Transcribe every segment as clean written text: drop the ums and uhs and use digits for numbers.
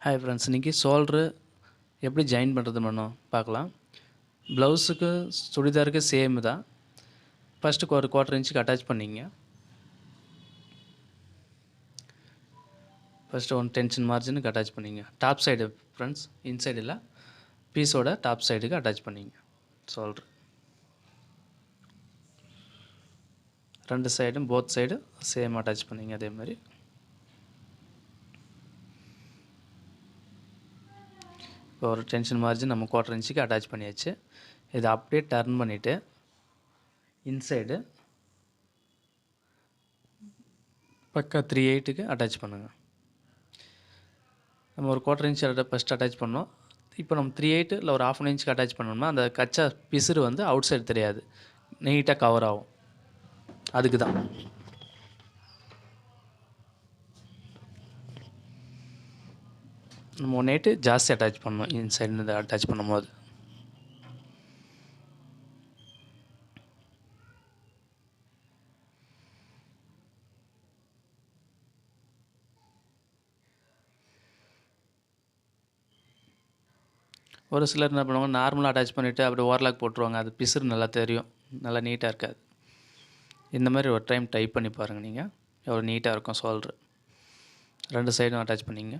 Hi friends, இன்றைக்கி shoulder எப்படி join பண்ணுறது பார்க்கலாம். ப்ளவுஸுக்கு சுடிதாருக்கு சேம் தான். ஃபஸ்ட்டு ஒரு 1/4 இன்ச்சுக்கு அட்டாச் பண்ணிங்க. ஃபஸ்ட்டு ஒன் டென்ஷன் மார்ஜினுக்கு அட்டாச் பண்ணிங்க. டாப் சைடு ஃப்ரெண்ட்ஸ், இன்சைடு இல்லை, பீஸோட டாப் சைடுக்கு அட்டாச் பண்ணிங்க. ஷோல்ட்ரு 2 சைடும் போத் சைடு சேம் அட்டாச் பண்ணிங்க. அதே மாதிரி இப்போ ஒரு டென்ஷன் மார்ஜின் நம்ம 1/4 இன்ச்சுக்கு அட்டாச் பண்ணியாச்சு. இதை அப்படியே டர்ன் பண்ணிவிட்டு இன்சைடு பக்கா 3/8க்கு அட்டாச் பண்ணுங்கள். நம்ம ஒரு 1/4 இன்ச் ஃபஸ்ட் அட்டாச் பண்ணோம். இப்போ நம்ம 3/8 இல்லை ஒரு 1/2 இன்ச்சுக்கு அட்டாச் பண்ணோம்னா அந்த கச்சா பிசுறு அவுட் சைடு தெரியாது, நீட்டாக கவர் ஆகும். அதுக்கு தான் நம்ம 1/8 ஜாஸ்தி அட்டாச் பண்ணணும். இன்சைடு அட்டாச் பண்ணும்போது ஒரு சிலர் என்ன பண்ணுவாங்க, நார்மலாக அட்டாச் பண்ணிவிட்டு அப்படி ஓவர்லாக் போட்டுருவாங்க. அது பிசுறு நல்லா தெரியும், நல்லா நீட்டாக இருக்காது. இந்த மாதிரி ஒரு டைம் டைப் பண்ணி பாருங்கள். நீங்கள் எவ்வளோ நீட்டாக இருக்கும் ஷோல்ட்ரு. 2 சைடும் அட்டாச் பண்ணிங்க.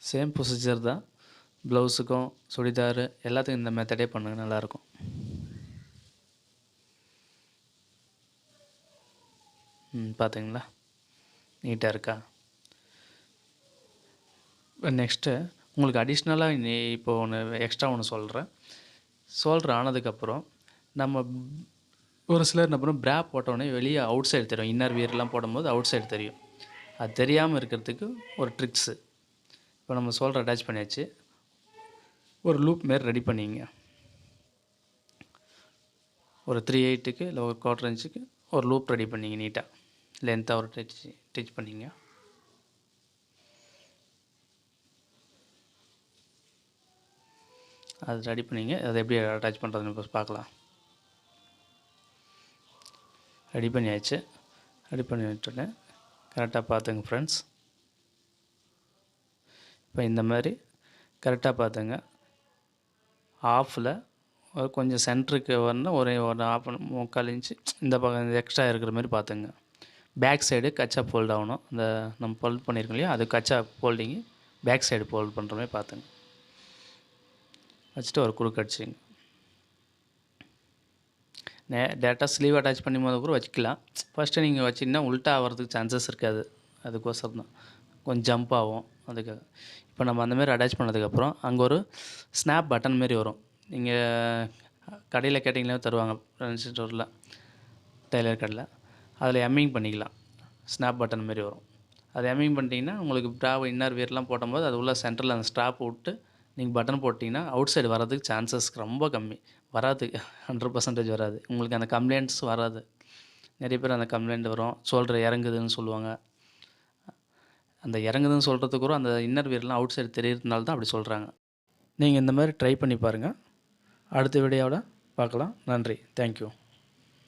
சேம் ப்ரொசீஜர் தான். ப்ளவுஸுக்கும் சுடிதார் எல்லாத்துக்கும் இந்த மெத்தடே பண்ணுங்கள், நல்லாயிருக்கும். பார்த்தீங்களா, நீட்டாக இருக்கா? நெக்ஸ்ட்டு உங்களுக்கு அடிஷ்னலாக இப்போ எக்ஸ்ட்ரா ஒன்று சொல்கிறேன். ஷோல்ட்ரு ஆனதுக்கப்புறம் நம்ம ஒரு சிலர் என்ன பண்ணுவோம், பிரா போட்டோடனே வெளியே அவுட் சைடு தெரியும். இன்னர் வியர்லாம் போடும்போது அவுட் சைடு தெரியும். அது தெரியாமல் இருக்கிறதுக்கு ஒரு ட்ரிக்ஸு. இப்போ நம்ம ஷோல்டர் அட்டாச் பண்ணியாச்சு. ஒரு லூப் மாரி ரெடி பண்ணிங்க. ஒரு 3/8க்கு இல்லை ஒரு 1/4 இன்ச்சுக்கு ஒரு லூப் ரெடி பண்ணிங்க. நீட்டாக லென்த்தாக ஒரு ஸ்டிச் பண்ணிங்க. அது ரெடி பண்ணிங்க. அதை எப்படி அட்டாச் பண்ணுறதுன்னு இப்போ பார்க்கலாம். ரெடி பண்ணியாச்சு. ரெடி பண்ணி விட்டுட்டேன். கரெக்டாக பார்த்துங்க ஃப்ரெண்ட்ஸ். இப்போ இந்த மாதிரி கரெக்டாக பார்த்துங்க. ஆஃபில் கொஞ்சம் சென்டருக்கு வரணும். ஒரு 1/4 இன்ச்சு இந்த பக்கம் எக்ஸ்ட்ரா இருக்கிற மாதிரி பார்த்துங்க. பேக் சைடு கச்சா ஃபோல்ட் ஆகணும். அந்த நம்ம ஃபோல்ட் பண்ணியிருக்கோம் இல்லையா, அது கச்சா ஃபோல்டிங்கு பேக் சைடு ஃபோல்ட் பண்ணுற மாதிரி பார்த்துங்க. வச்சுட்டு ஒரு குறுக்கு அடிச்சிங்க. டேரெக்டாக ஸ்லீவ் அட்டாச் பண்ணும்போது கூட வச்சுக்கலாம். ஃபஸ்ட்டு நீங்கள் வச்சிங்கன்னா உல்ட்டா ஆகிறதுக்கு சான்சஸ் இருக்காது. அதுக்கோசரம் தான் கொஞ்சம் ஜம்ப் ஆகும். அதுக்காக இப்போ நம்ம அந்தமாரி அட்டாச் பண்ணதுக்கப்புறம் அங்கே ஒரு ஸ்னாப் பட்டன் மாரி வரும். நீங்கள் கடையில் கேட்டிங்களே தருவாங்க, ஃப்ரெண்ட்ஸ் ஸ்டோரில், டெய்லர் கடையில். அதில் எம்மிங் பண்ணிக்கலாம். ஸ்னாப் பட்டன் மாரி வரும். அதை எம்மிங் பண்ணிட்டீங்கன்னா உங்களுக்கு ப்ராவை இன்னர் வியர்லாம் போடும்போது அது உள்ள சென்டரில் அந்த ஸ்ட்ராப் விட்டு நீங்கள் பட்டன் போட்டிங்கன்னா அவுட் சைடு வர்றதுக்கு சான்சஸ் ரொம்ப கம்மி. வராது, 100% வராது. உங்களுக்கு அந்த கம்ப்ளைண்ட்ஸ் வராது. நிறைய பேர் அந்த கம்ப்ளைண்ட் வரும், ஷோல்டர் இறங்குதுன்னு சொல்லுவாங்க. அந்த இறங்குதுன்னு சொல்கிறதுக்கு கூட அந்த இன்னர் வியர்லாம் அவுட் சைடு தெரியறதுனால தான் அப்படி சொல்கிறாங்க. நீங்கள் இந்த மாதிரி ட்ரை பண்ணி பாருங்கள். அடுத்த வீடியோவில் பார்க்கலாம். நன்றி. தேங்க்யூ.